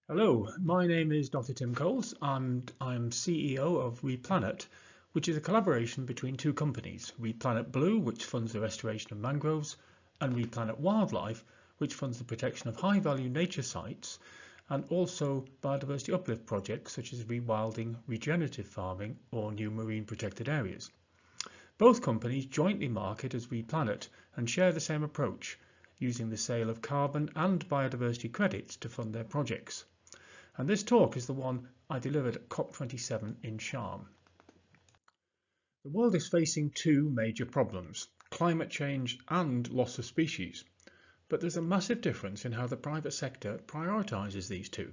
Hello, my name is Dr. Tim Coles and I'm CEO of rePLANET, which is a collaboration between two companies, rePLANET Blue, which funds the restoration of mangroves, and rePLANET Wildlife, which funds the protection of high-value nature sites and also biodiversity uplift projects such as rewilding, regenerative farming or new marine protected areas. Both companies jointly market as rePLANET and share the same approach, using the sale of carbon and biodiversity credits to fund their projects. And this talk is the one I delivered at COP27 in Sharm. The world is facing two major problems, climate change and loss of species. But there's a massive difference in how the private sector prioritises these two.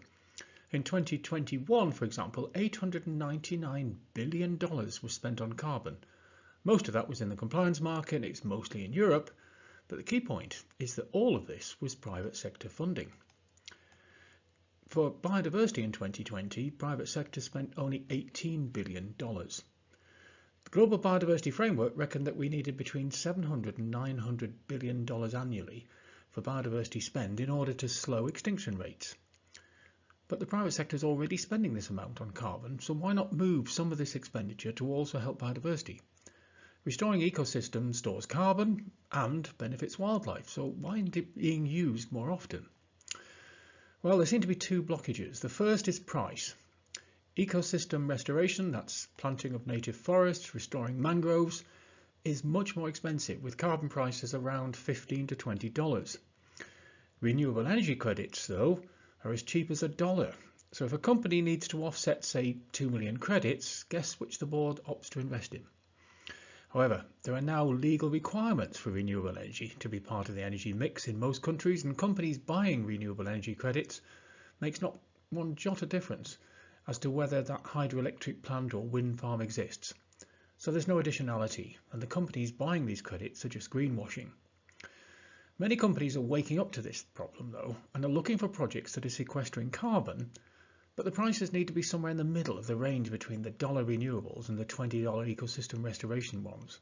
In 2021, for example, $899 billion was spent on carbon. Most of that was in the compliance market, it's mostly in Europe, but the key point is that all of this was private sector funding. For biodiversity in 2020, private sector spent only $18 billion. The Global Biodiversity Framework reckoned that we needed between $700 and $900 billion annually for biodiversity spend in order to slow extinction rates. But the private sector is already spending this amount on carbon, so why not move some of this expenditure to also help biodiversity? Restoring ecosystems stores carbon and benefits wildlife, so why isn't it being used more often? Well, there seem to be two blockages. The first is price. Ecosystem restoration, that's planting of native forests, restoring mangroves, is much more expensive, with carbon prices around $15 to $20. Renewable energy credits, though, are as cheap as $1. So if a company needs to offset, say, 2 million credits, guess which the board opts to invest in? However, there are now legal requirements for renewable energy to be part of the energy mix in most countries, and companies buying renewable energy credits makes not one jot of difference as to whether that hydroelectric plant or wind farm exists. So there's no additionality, and the companies buying these credits are just greenwashing. Many companies are waking up to this problem, though, and are looking for projects that are sequestering carbon, but the prices need to be somewhere in the middle of the range between the $1 renewables and the $20 ecosystem restoration ones.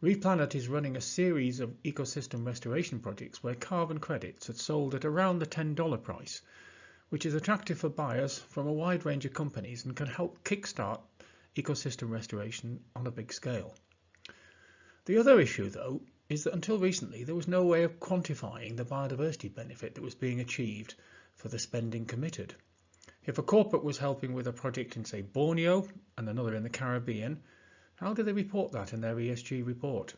rePLANET is running a series of ecosystem restoration projects where carbon credits are sold at around the $10 price, which is attractive for buyers from a wide range of companies and can help kickstart ecosystem restoration on a big scale. The other issue, though, is that until recently there was no way of quantifying the biodiversity benefit that was being achieved for the spending committed. If a corporate was helping with a project in, say, Borneo and another in the Caribbean, how do they report that in their ESG report?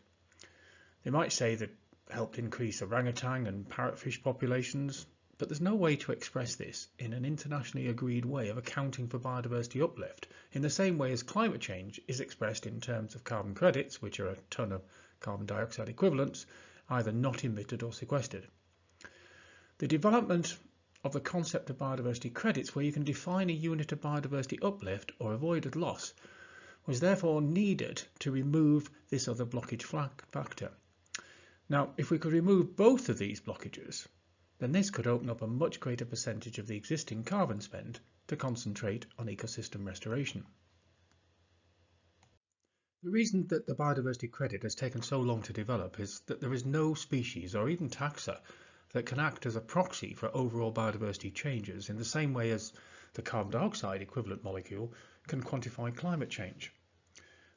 They might say that helped increase orangutan and parrotfish populations, but there's no way to express this in an internationally agreed way of accounting for biodiversity uplift, in the same way as climate change is expressed in terms of carbon credits, which are a ton of carbon dioxide equivalents, either not emitted or sequestered. The development of the concept of biodiversity credits, where you can define a unit of biodiversity uplift or avoided loss, was therefore needed to remove this other blockage factor. Now, if we could remove both of these blockages, then this could open up a much greater percentage of the existing carbon spend to concentrate on ecosystem restoration. The reason that the biodiversity credit has taken so long to develop is that there is no species or even taxa that can act as a proxy for overall biodiversity changes in the same way as the carbon dioxide equivalent molecule can quantify climate change.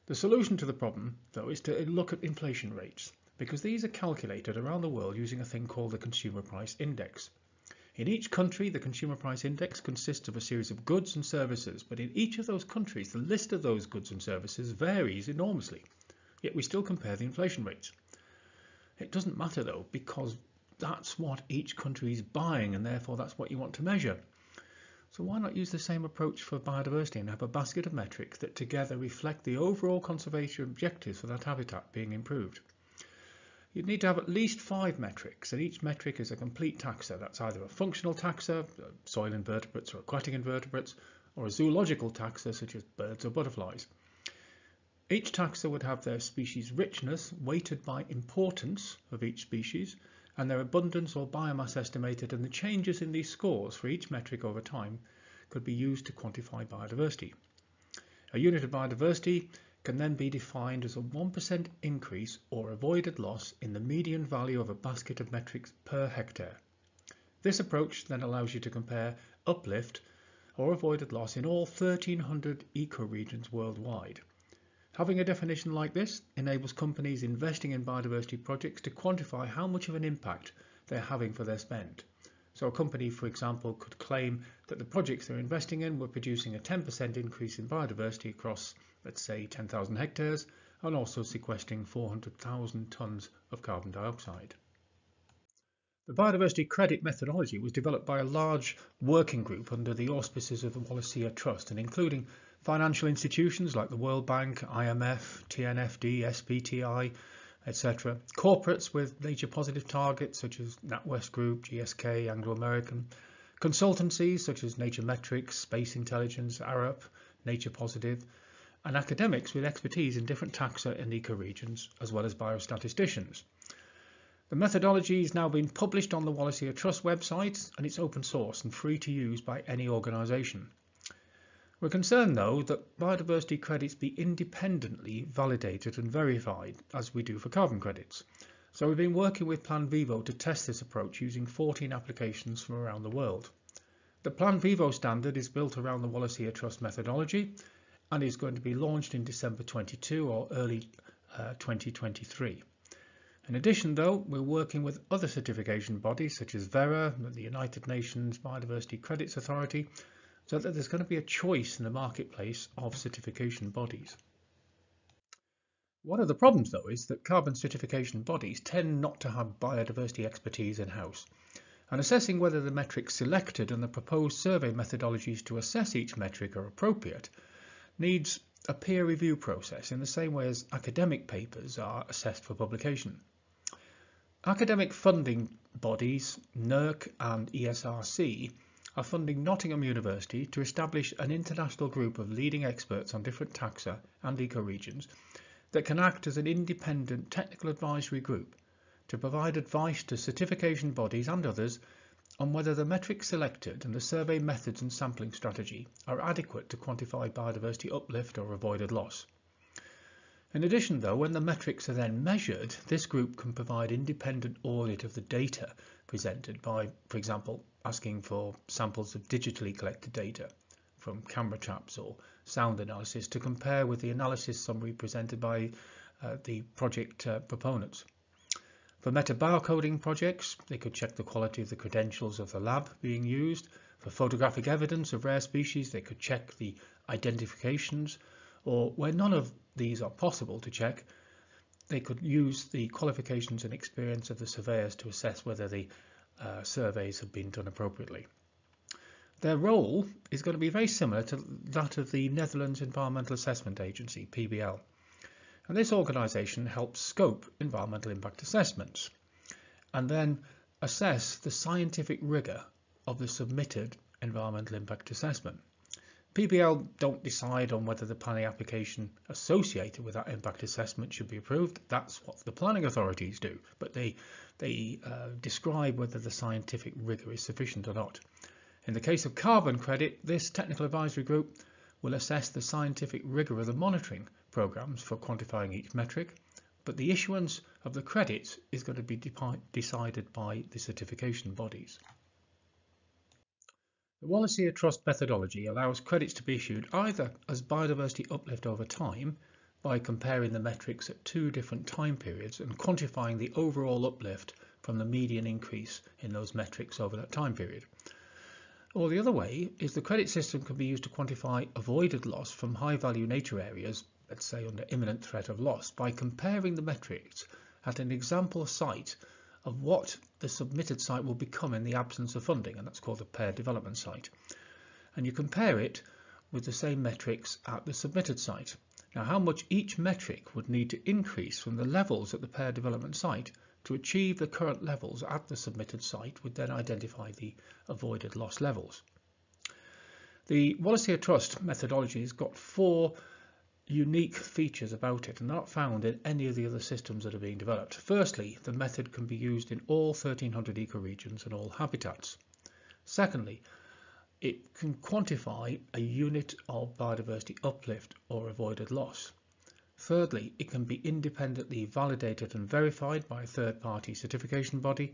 The solution to the problem, though, is to look at inflation rates, because these are calculated around the world using a thing called the Consumer Price Index. In each country, the Consumer Price Index consists of a series of goods and services, but in each of those countries, the list of those goods and services varies enormously, yet we still compare the inflation rates. It doesn't matter, though, because that's what each country is buying, and therefore that's what you want to measure. So why not use the same approach for biodiversity and have a basket of metrics that together reflect the overall conservation objectives for that habitat being improved? You'd need to have at least 5 metrics, and each metric is a complete taxa. That's either a functional taxa, soil invertebrates or aquatic invertebrates, or a zoological taxa such as birds or butterflies. Each taxa would have their species richness weighted by importance of each species, and their abundance or biomass estimated, and the changes in these scores for each metric over time could be used to quantify biodiversity. A unit of biodiversity can then be defined as a 1% increase or avoided loss in the median value of a basket of metrics per hectare. This approach then allows you to compare uplift or avoided loss in all 1,300 ecoregions worldwide. Having a definition like this enables companies investing in biodiversity projects to quantify how much of an impact they're having for their spend. So a company, for example, could claim that the projects they're investing in were producing a 10% increase in biodiversity across, let's say, 10,000 hectares, and also sequestering 400,000 tonnes of carbon dioxide. The biodiversity credit methodology was developed by a large working group under the auspices of the Wallacea Trust, and including financial institutions like the World Bank, IMF, TNFD, SBTI, etc. Corporates with nature positive targets such as NatWest Group, GSK, Anglo American. Consultancies such as Nature Metrics, Space Intelligence, Arup, Nature Positive. And academics with expertise in different taxa and ecoregions, as well as biostatisticians. The methodology is now being published on the Wallacea Trust website, and it's open source and free to use by any organisation. We're concerned, though, that biodiversity credits be independently validated and verified, as we do for carbon credits. So we've been working with Plan Vivo to test this approach using 14 applications from around the world. The Plan Vivo standard is built around the Wallacea Trust methodology and is going to be launched in December 22 or early 2023. In addition, though, we're working with other certification bodies such as Verra, the United Nations Biodiversity Credits Authority, so that there's going to be a choice in the marketplace of certification bodies. One of the problems, though, is that carbon certification bodies tend not to have biodiversity expertise in-house, and assessing whether the metrics selected and the proposed survey methodologies to assess each metric are appropriate needs a peer review process in the same way as academic papers are assessed for publication. Academic funding bodies, NERC and ESRC, are funding Nottingham University to establish an international group of leading experts on different taxa and ecoregions that can act as an independent technical advisory group to provide advice to certification bodies and others on whether the metrics selected and the survey methods and sampling strategy are adequate to quantify biodiversity uplift or avoided loss. In addition, though, when the metrics are then measured, this group can provide independent audit of the data presented by, for example, asking for samples of digitally collected data from camera traps or sound analysis to compare with the analysis summary presented by the project proponents. For meta-barcoding projects, they could check the quality of the credentials of the lab being used. For photographic evidence of rare species, they could check the identifications, or where none of these are possible to check, they could use the qualifications and experience of the surveyors to assess whether the surveys have been done appropriately. Their role is going to be very similar to that of the Netherlands Environmental Assessment Agency, PBL. And this organisation helps scope environmental impact assessments and then assess the scientific rigour of the submitted environmental impact assessment. PBL don't decide on whether the planning application associated with that impact assessment should be approved. That's what the planning authorities do, but they describe whether the scientific rigour is sufficient or not. In the case of carbon credit, this technical advisory group will assess the scientific rigour of the monitoring programmes for quantifying each metric, but the issuance of the credits is going to be decided by the certification bodies. The Wallacea Trust methodology allows credits to be issued either as biodiversity uplift over time by comparing the metrics at two different time periods and quantifying the overall uplift from the median increase in those metrics over that time period. Or the other way is the credit system can be used to quantify avoided loss from high-value nature areas, let's say under imminent threat of loss, by comparing the metrics at an example site of what the submitted site will become in the absence of funding, and that's called a paired development site. And you compare it with the same metrics at the submitted site. Now, how much each metric would need to increase from the levels at the paired development site to achieve the current levels at the submitted site would then identify the avoided loss levels. The Wallacea Trust methodology has got 4 unique features about it and not found in any of the other systems that are being developed. Firstly, the method can be used in all 1,300 ecoregions and all habitats. Secondly, it can quantify a unit of biodiversity uplift or avoided loss. Thirdly, it can be independently validated and verified by a third-party certification body.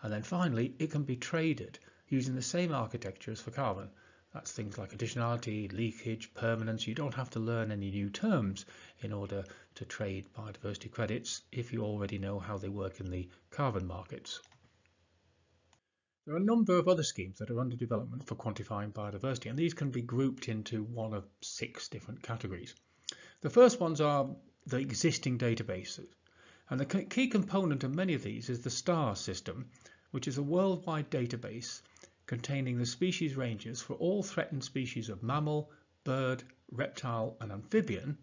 And then finally, it can be traded using the same architecture as for carbon. That's things like additionality, leakage, permanence. You don't have to learn any new terms in order to trade biodiversity credits if you already know how they work in the carbon markets. There are a number of other schemes that are under development for quantifying biodiversity, and these can be grouped into one of 6 different categories. The first ones are the existing databases, and the key component of many of these is the STAR system, which is a worldwide database containing the species ranges for all threatened species of mammal, bird, reptile and amphibian,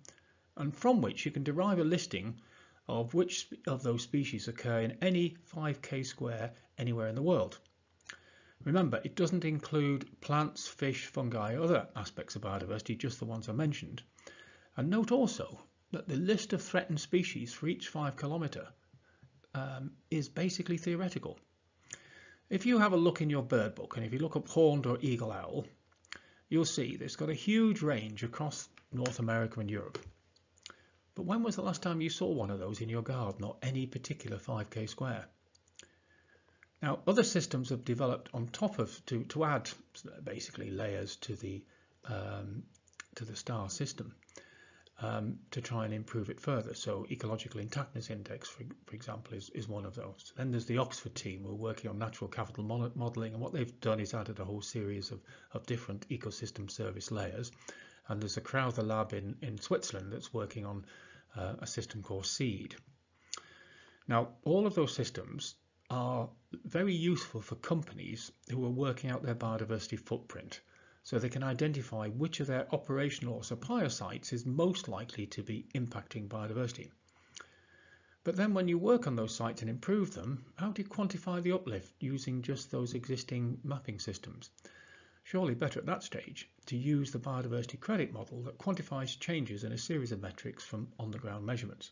and from which you can derive a listing of which of those species occur in any 5k square anywhere in the world. Remember, it doesn't include plants, fish, fungi, other aspects of biodiversity, just the ones I mentioned. And note also that the list of threatened species for each 5 kilometre is basically theoretical. If you have a look in your bird book, and if you look up horned or eagle owl, you'll see that it's got a huge range across North America and Europe. But when was the last time you saw one of those in your garden or any particular 5k square? Now, other systems have developed on top of to add basically layers to the STAR system to try and improve it further. So, ecological intactness index, for example, is one of those. Then there's the Oxford team who are working on natural capital modelling, and what they've done is added a whole series of different ecosystem service layers. And there's a Crowther lab in Switzerland that's working on a system called SEED. Now, all of those systems are very useful for companies who are working out their biodiversity footprint, so they can identify which of their operational or supplier sites is most likely to be impacting biodiversity. But then when you work on those sites and improve them, how do you quantify the uplift using just those existing mapping systems? Surely better at that stage to use the biodiversity credit model that quantifies changes in a series of metrics from on-the-ground measurements.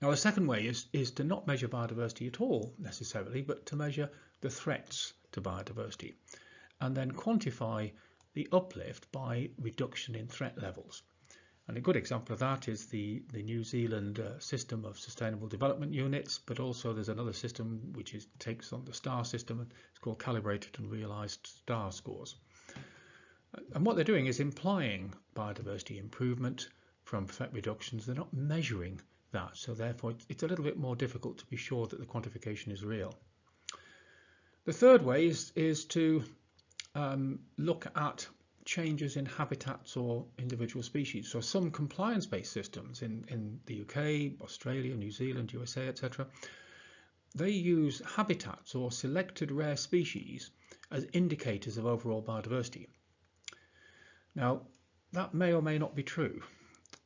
Now, the second way is to not measure biodiversity at all necessarily, but to measure the threats to biodiversity and then quantify the uplift by reduction in threat levels. And a good example of that is the New Zealand system of sustainable development units, but also there's another system which takes on the STAR system, and it's called calibrated and realised STAR scores. And what they're doing is implying biodiversity improvement from threat reductions. They're not measuring that, so therefore it's a little bit more difficult to be sure that the quantification is real. The third way is to look at changes in habitats or individual species. So some compliance-based systems in the UK, Australia, New Zealand, USA, etc., they use habitats or selected rare species as indicators of overall biodiversity. Now, that may or may not be true.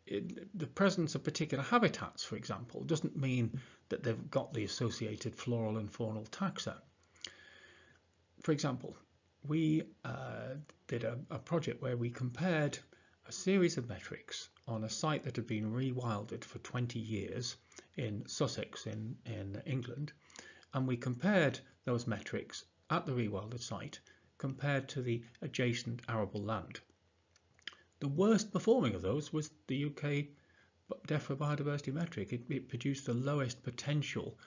The presence of particular habitats, for example, doesn't mean that they've got the associated floral and faunal taxa. For example, we did a project where we compared a series of metrics on a site that had been rewilded for 20 years in Sussex in England, and we compared those metrics at the rewilded site compared to the adjacent arable land. The worst performing of those was the UK DEFRA biodiversity metric. It produced the lowest potential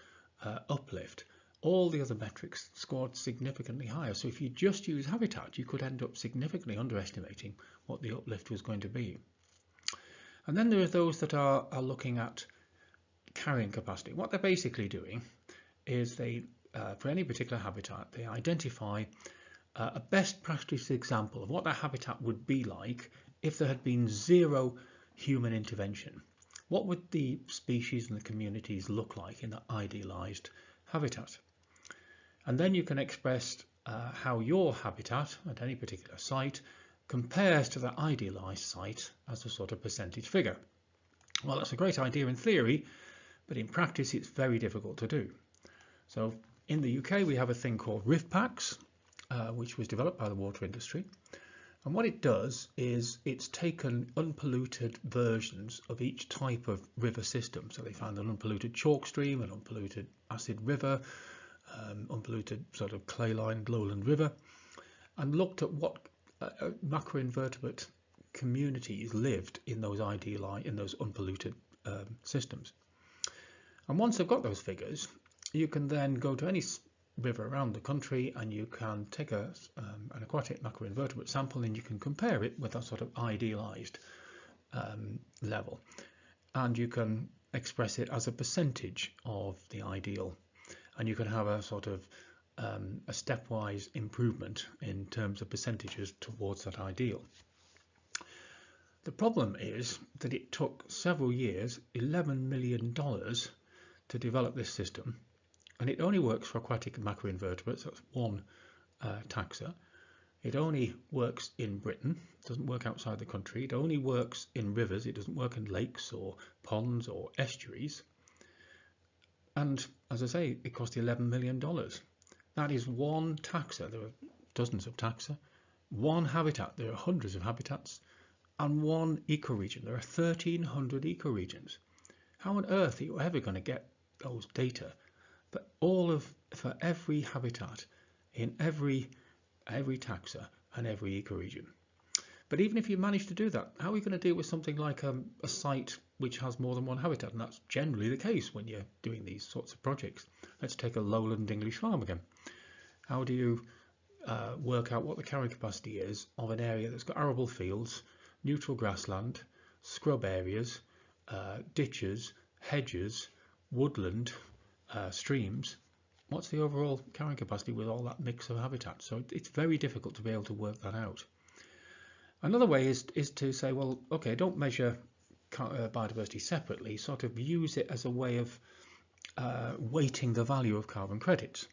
uplift. All the other metrics scored significantly higher. So if you just use habitat, you could end up significantly underestimating what the uplift was going to be. And then there are those that are looking at carrying capacity. What they're basically doing is they, for any particular habitat, they identify a best practice example of what that habitat would be like if there had been zero human intervention. What would the species and the communities look like in that idealized habitat? And then you can express how your habitat at any particular site compares to the idealized site as a sort of percentage figure. Well, that's a great idea in theory, but in practice it's very difficult to do. So in the UK we have a thing called RIFPACs, which was developed by the water industry. And what it does is it's taken unpolluted versions of each type of river system. So they found an unpolluted chalk stream, an unpolluted acid river, unpolluted sort of clay-lined lowland river, and looked at what macroinvertebrate communities lived in those unpolluted systems. And once they've got those figures, you can then go to any river around the country, and you can take an aquatic macroinvertebrate sample and you can compare it with a sort of idealized level, and you can express it as a percentage of the ideal, and you can have a sort of a stepwise improvement in terms of percentages towards that ideal. The problem is that it took several years, $11 million, to develop this system, and it only works for aquatic macroinvertebrates. That's one taxa. It only works in Britain, it doesn't work outside the country. It only works in rivers, it doesn't work in lakes or ponds or estuaries. And as I say, it cost $11 million. That is one taxa. There are dozens of taxa, one habitat. There are hundreds of habitats, and one ecoregion. There are 1,300 ecoregions. How on earth are you ever going to get those data for every habitat in every taxa and every ecoregion? But even if you manage to do that, how are you going to deal with something like a site which has more than one habitat? And that's generally the case when you're doing these sorts of projects. Let's take a lowland English farm again. How do you work out what the carrying capacity is of an area that's got arable fields, neutral grassland, scrub areas, ditches, hedges, woodland, streams? What's the overall carrying capacity with all that mix of habitats? So it's very difficult to be able to work that out. Another way is to say, well, okay, don't measure biodiversity separately, sort of use it as a way of weighting the value of carbon credits.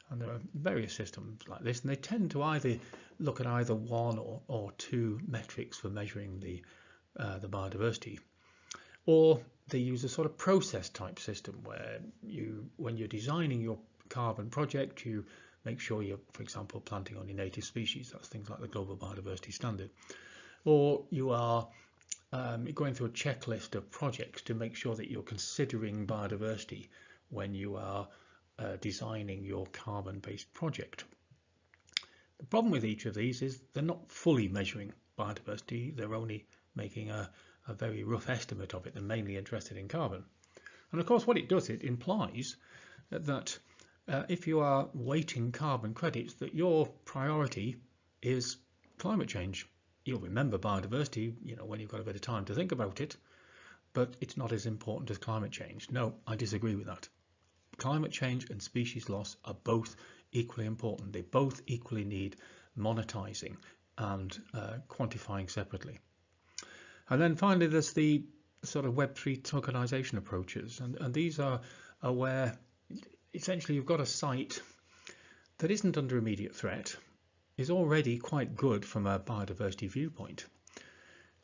And there are various systems like this, and they tend to either look at either one or two metrics for measuring the biodiversity, or they use a sort of process type system where when you're designing your carbon project, you make sure you're, for example, planting only native species. That's things like the Global Biodiversity Standard. Or you are going through a checklist of projects to make sure that you're considering biodiversity when you are designing your carbon-based project. The problem with each of these is they're not fully measuring biodiversity. They're only making a very rough estimate of it. They're mainly interested in carbon. And of course, what it does, it implies that if you are weighting carbon credits, that your priority is climate change. You'll remember biodiversity, when you've got a bit of time to think about it, but it's not as important as climate change. No, I disagree with that. Climate change and species loss are both equally important. They both equally need monetizing and quantifying separately. And then finally, there's the sort of Web3 tokenization approaches, and these are where essentially you've got a site that isn't under immediate threat, is already quite good from a biodiversity viewpoint,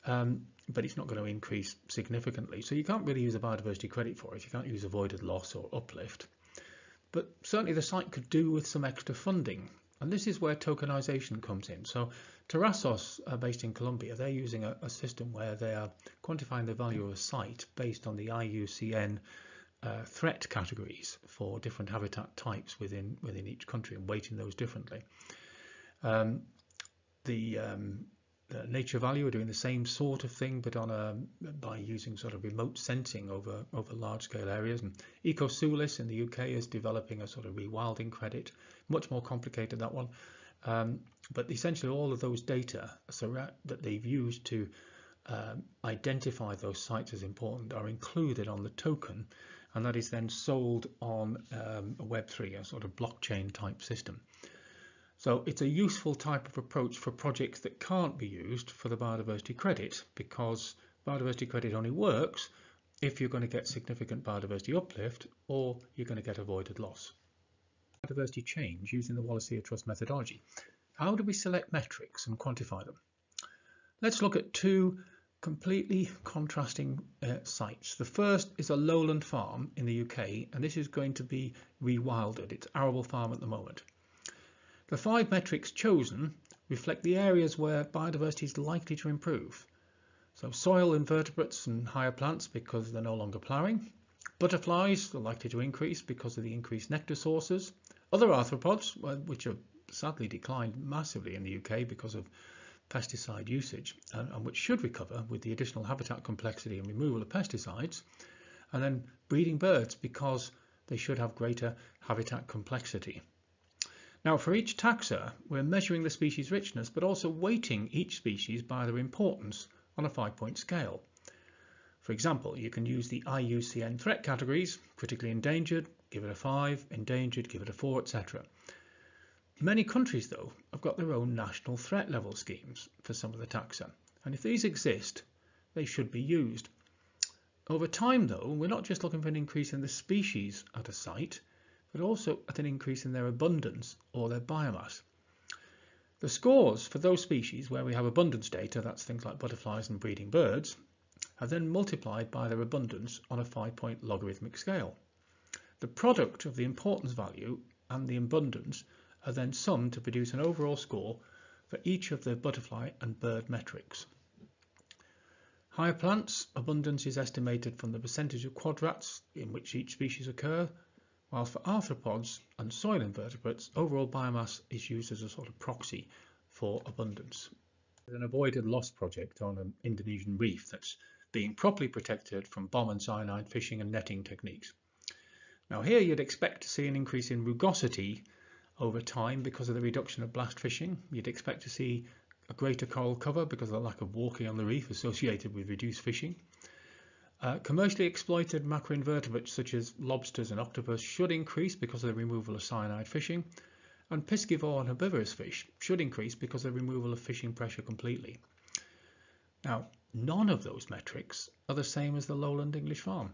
but it's not going to increase significantly. So you can't really use a biodiversity credit for it. You can't use avoided loss or uplift. But certainly the site could do with some extra funding. And this is where tokenization comes in. So Terrasos, based in Colombia, they're using a system where they are quantifying the value of a site based on the IUCN threat categories for different habitat types within each country and weighting those differently. Nature Value are doing the same sort of thing, but by using sort of remote sensing over large scale areas. And Ecosulis in the UK is developing a sort of rewilding credit, much more complicated, that one. But essentially all of those data that they've used to identify those sites as important are included on the token, and that is then sold on a Web3, a sort of blockchain type system. So it's a useful type of approach for projects that can't be used for the biodiversity credit, because biodiversity credit only works if you're going to get significant biodiversity uplift or you're going to get avoided loss. Biodiversity change using the Wallacea Trust methodology. How do we select metrics and quantify them? Let's look at two completely contrasting sites. The first is a lowland farm in the UK, and this is going to be rewilded. It's arable farm at the moment. The 5 metrics chosen reflect the areas where biodiversity is likely to improve. So soil invertebrates and higher plants because they're no longer ploughing. Butterflies are likely to increase because of the increased nectar sources. Other arthropods, which have sadly declined massively in the UK because of pesticide usage, and which should recover with the additional habitat complexity and removal of pesticides. And then breeding birds because they should have greater habitat complexity. Now, for each taxa, we're measuring the species richness, but also weighting each species by their importance on a 5-point scale. For example, you can use the IUCN threat categories: critically endangered, give it a 5, endangered, give it a 4, etc. Many countries, though, have got their own national threat level schemes for some of the taxa, and if these exist, they should be used. Over time, though, we're not just looking for an increase in the species at a site, but also at an increase in their abundance or their biomass. The scores for those species where we have abundance data, that's things like butterflies and breeding birds, are then multiplied by their abundance on a 5-point logarithmic scale. The product of the importance value and the abundance are then summed to produce an overall score for each of the butterfly and bird metrics. Higher plants, abundance is estimated from the percentage of quadrats in which each species occur, whilst for arthropods and soil invertebrates, overall biomass is used as a sort of proxy for abundance. There's an avoided loss project on an Indonesian reef that's being properly protected from bomb and cyanide fishing and netting techniques. Now here you'd expect to see an increase in rugosity over time because of the reduction of blast fishing. You'd expect to see a greater coral cover because of the lack of walking on the reef associated with reduced fishing. Commercially exploited macroinvertebrates such as lobsters and octopus should increase because of the removal of cyanide fishing, and piscivore and herbivorous fish should increase because of the removal of fishing pressure completely. Now, none of those metrics are the same as the lowland English farm,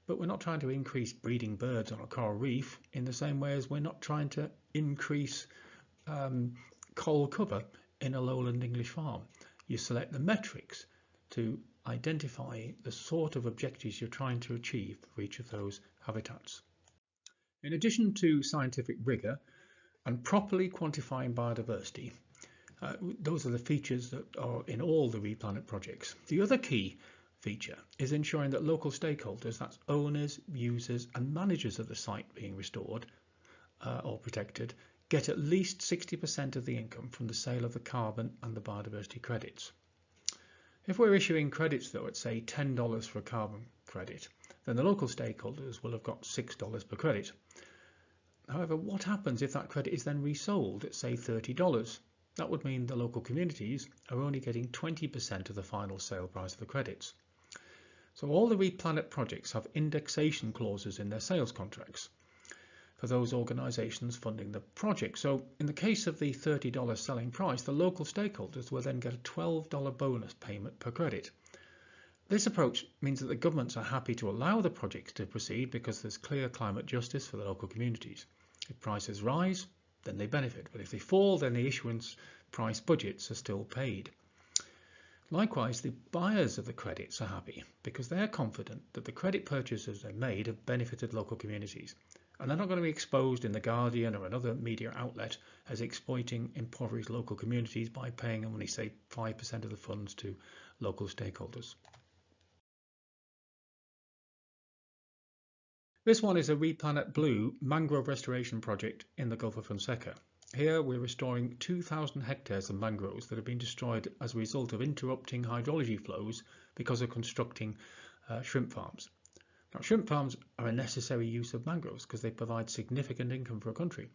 but we're not trying to increase breeding birds on a coral reef in the same way as we're not trying to increase coral cover in a lowland English farm. You select the metrics to identify the sort of objectives you're trying to achieve for each of those habitats. In addition to scientific rigour and properly quantifying biodiversity, those are the features that are in all the rePLANET projects. The other key feature is ensuring that local stakeholders, that's owners, users and managers of the site being restored or protected, get at least 60% of the income from the sale of the carbon and the biodiversity credits. If we're issuing credits, though, at say $10 for a carbon credit, then the local stakeholders will have got $6 per credit. However, what happens if that credit is then resold at say $30? That would mean the local communities are only getting 20% of the final sale price of the credits. So all the rePLANET projects have indexation clauses in their sales contracts for those organisations funding the project. So in the case of the $30 selling price, the local stakeholders will then get a $12 bonus payment per credit. This approach means that the governments are happy to allow the projects to proceed because there's clear climate justice for the local communities. If prices rise, then they benefit, but if they fall, then the issuance price budgets are still paid. Likewise, the buyers of the credits are happy because they're confident that the credit purchases they made have benefited local communities, and they're not going to be exposed in The Guardian or another media outlet as exploiting impoverished local communities by paying only, say, 5% of the funds to local stakeholders. This one is a rePLANET Blue mangrove restoration project in the Gulf of Fonseca. Here we're restoring 2,000 hectares of mangroves that have been destroyed as a result of interrupting hydrology flows because of constructing shrimp farms. Now, shrimp farms are a necessary use of mangroves because they provide significant income for a country.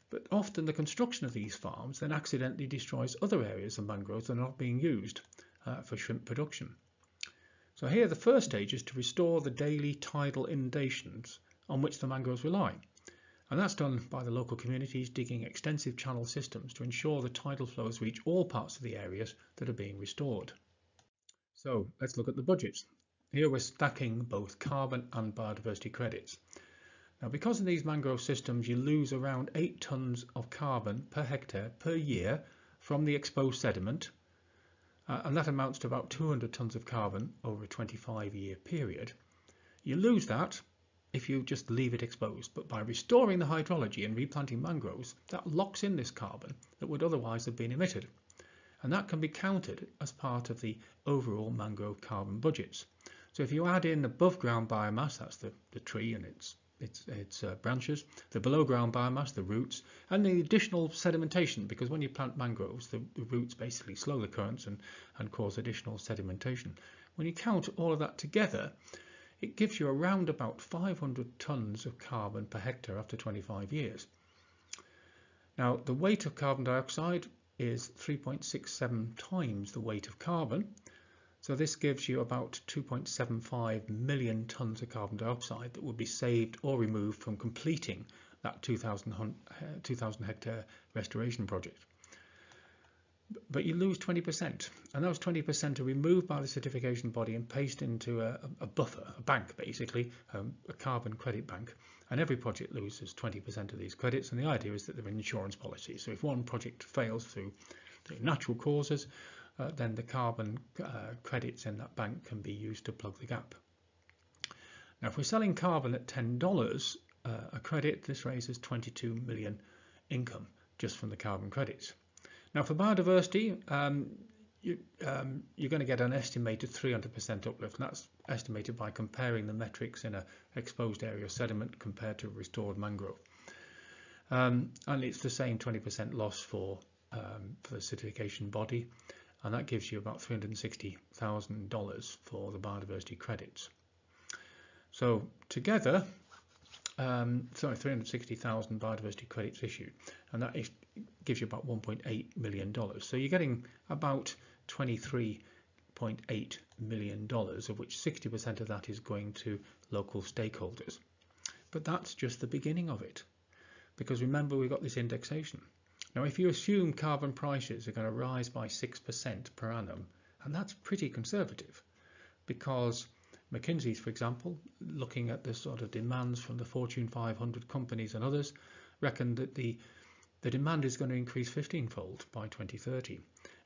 But often the construction of these farms then accidentally destroys other areas of mangroves that are not being used for shrimp production. So here the first stage is to restore the daily tidal inundations on which the mangroves rely. And that's done by the local communities digging extensive channel systems to ensure the tidal flows reach all parts of the areas that are being restored. So let's look at the budgets. Here we're stacking both carbon and biodiversity credits. Now, because in these mangrove systems you lose around 8 tonnes of carbon per hectare per year from the exposed sediment, and that amounts to about 200 tonnes of carbon over a 25-year period. You lose that if you just leave it exposed, but by restoring the hydrology and replanting mangroves, that locks in this carbon that would otherwise have been emitted, and that can be counted as part of the overall mangrove carbon budgets. So if you add in above ground biomass, that's the tree and its branches, the below ground biomass, the roots, and the additional sedimentation, because when you plant mangroves, the roots basically slow the currents and cause additional sedimentation. When you count all of that together, it gives you around about 500 tonnes of carbon per hectare after 25 years. Now, the weight of carbon dioxide is 3.67 times the weight of carbon. So this gives you about 2.75 million tonnes of carbon dioxide that would be saved or removed from completing that 2,000 hectare restoration project. But you lose 20%, and those 20% are removed by the certification body and pasted into a buffer, a bank basically, a carbon credit bank, and every project loses 20% of these credits, and the idea is that they're an insurance policy. So if one project fails through natural causes, then the carbon credits in that bank can be used to plug the gap. Now, if we're selling carbon at $10 a credit, this raises 22 million income just from the carbon credits. Now, for biodiversity, you're going to get an estimated 300% uplift, and that's estimated by comparing the metrics in an exposed area of sediment compared to restored mangrove. And it's the same 20% loss for the certification body, and that gives you about $360,000 for the biodiversity credits. So together, 360,000 biodiversity credits issued, and that gives you about $1.8 million. So you're getting about $23.8 million, of which 60% of that is going to local stakeholders. But that's just the beginning of it, because remember, we've got this indexation. Now, if you assume carbon prices are going to rise by 6% per annum, and that's pretty conservative, because McKinsey's, for example, looking at the sort of demands from the Fortune 500 companies and others, reckon that the demand is going to increase 15-fold by 2030,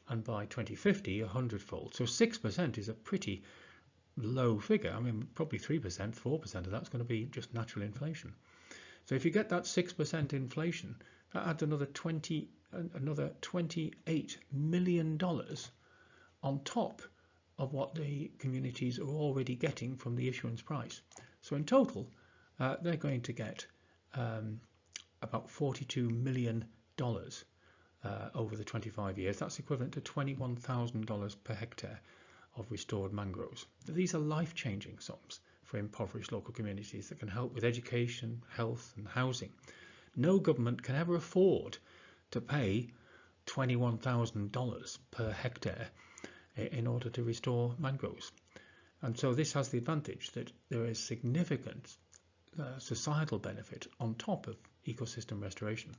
and by 2050, 100-fold. So 6% is a pretty low figure. I mean, probably 3%, 4% of that's going to be just natural inflation. So if you get that 6% inflation, that adds another $28 million on top of what the communities are already getting from the issuance price. So in total, they're going to get about $42 million over the 25 years. That's equivalent to $21,000 per hectare of restored mangroves. These are life-changing sums for impoverished local communities that can help with education, health and housing. No government can ever afford to pay $21,000 per hectare in order to restore mangroves. And so this has the advantage that there is significant societal benefit on top of ecosystem restoration.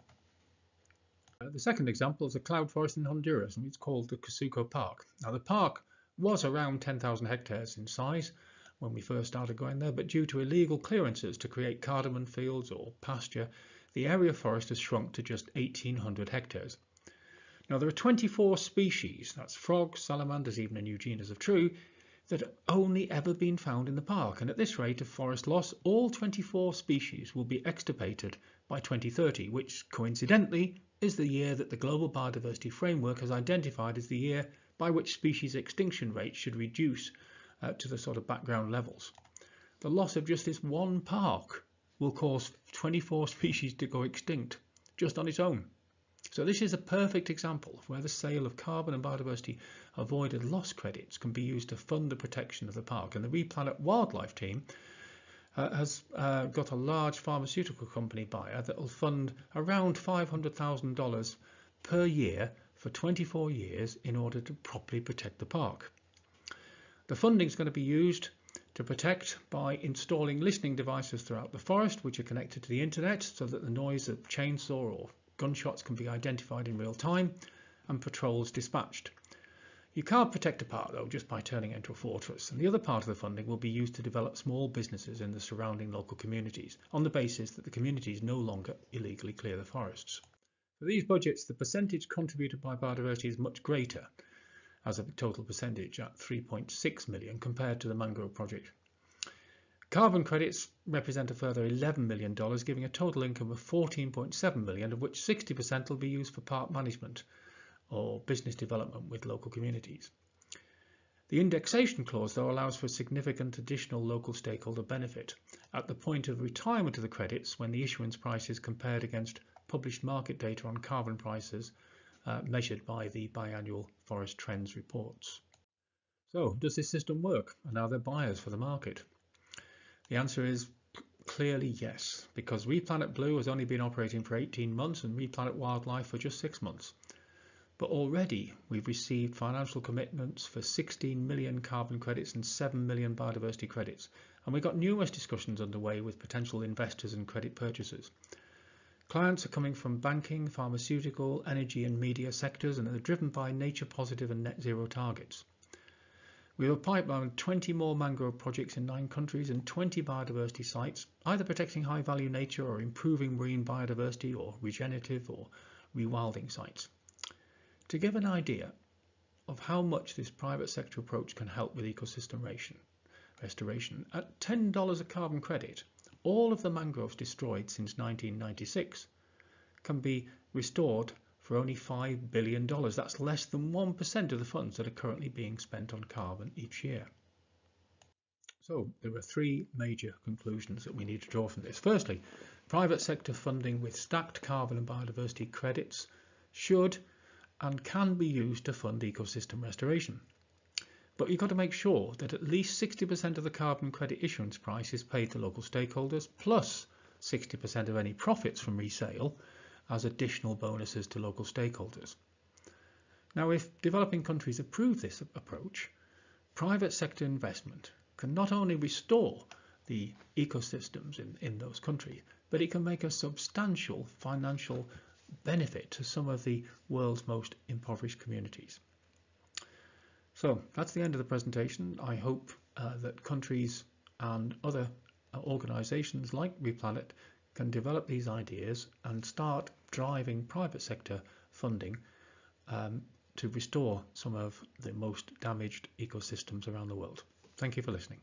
The second example is a cloud forest in Honduras, and it's called the Cusuco Park. Now, the park was around 10,000 hectares in size when we first started going there, but due to illegal clearances to create cardamom fields or pasture, the area forest has shrunk to just 1,800 hectares. Now, there are 24 species, that's frogs, salamanders, even a new genus of true, that have only ever been found in the park, and at this rate of forest loss, all 24 species will be extirpated by 2030, which coincidentally is the year that the Global Biodiversity Framework has identified as the year by which species extinction rates should reduce to the sort of background levels. The loss of just this one park will cause 24 species to go extinct just on its own. So this is a perfect example of where the sale of carbon and biodiversity avoided loss credits can be used to fund the protection of the park. And the rePLANET wildlife team has got a large pharmaceutical company buyer that will fund around $500,000 per year for 24 years in order to properly protect the park. The funding is going to be used to protect by installing listening devices throughout the forest, which are connected to the internet so that the noise of chainsaw or gunshots can be identified in real time, and patrols dispatched. You can't protect a park though just by turning it into a fortress, and the other part of the funding will be used to develop small businesses in the surrounding local communities on the basis that the communities no longer illegally clear the forests. For these budgets, the percentage contributed by biodiversity is much greater as a total percentage at 3.6 million compared to the Mangrove project. Carbon credits represent a further $11 million, giving a total income of $14.7 million, of which 60% will be used for park management or business development with local communities. The indexation clause, though, allows for significant additional local stakeholder benefit at the point of retirement of the credits when the issuance price is compared against published market data on carbon prices measured by the biannual forest trends reports. So, does this system work, and are there buyers for the market? The answer is clearly yes, because rePLANET Blue has only been operating for 18 months and rePLANET Wildlife for just 6 months. But already we've received financial commitments for 16 million carbon credits and 7 million biodiversity credits. And we've got numerous discussions underway with potential investors and credit purchasers. Clients are coming from banking, pharmaceutical, energy and media sectors, and are driven by nature positive and net zero targets. We have a pipeline of 20 more mangrove projects in 9 countries and 20 biodiversity sites, either protecting high value nature or improving marine biodiversity or regenerative or rewilding sites. To give an idea of how much this private sector approach can help with ecosystem restoration, at $10 a carbon credit, all of the mangroves destroyed since 1996 can be restored for only $5 billion. That's less than 1% of the funds that are currently being spent on carbon each year. So there are 3 major conclusions that we need to draw from this. Firstly, private sector funding with stacked carbon and biodiversity credits should and can be used to fund ecosystem restoration. But you've got to make sure that at least 60% of the carbon credit issuance price is paid to local stakeholders, plus 60% of any profits from resale as additional bonuses to local stakeholders. Now, if developing countries approve this approach, private sector investment can not only restore the ecosystems in those countries, but it can make a substantial financial benefit to some of the world's most impoverished communities. So that's the end of the presentation. I hope that countries and other organisations like rePLANET can develop these ideas and start driving private sector funding to restore some of the most damaged ecosystems around the world. Thank you for listening.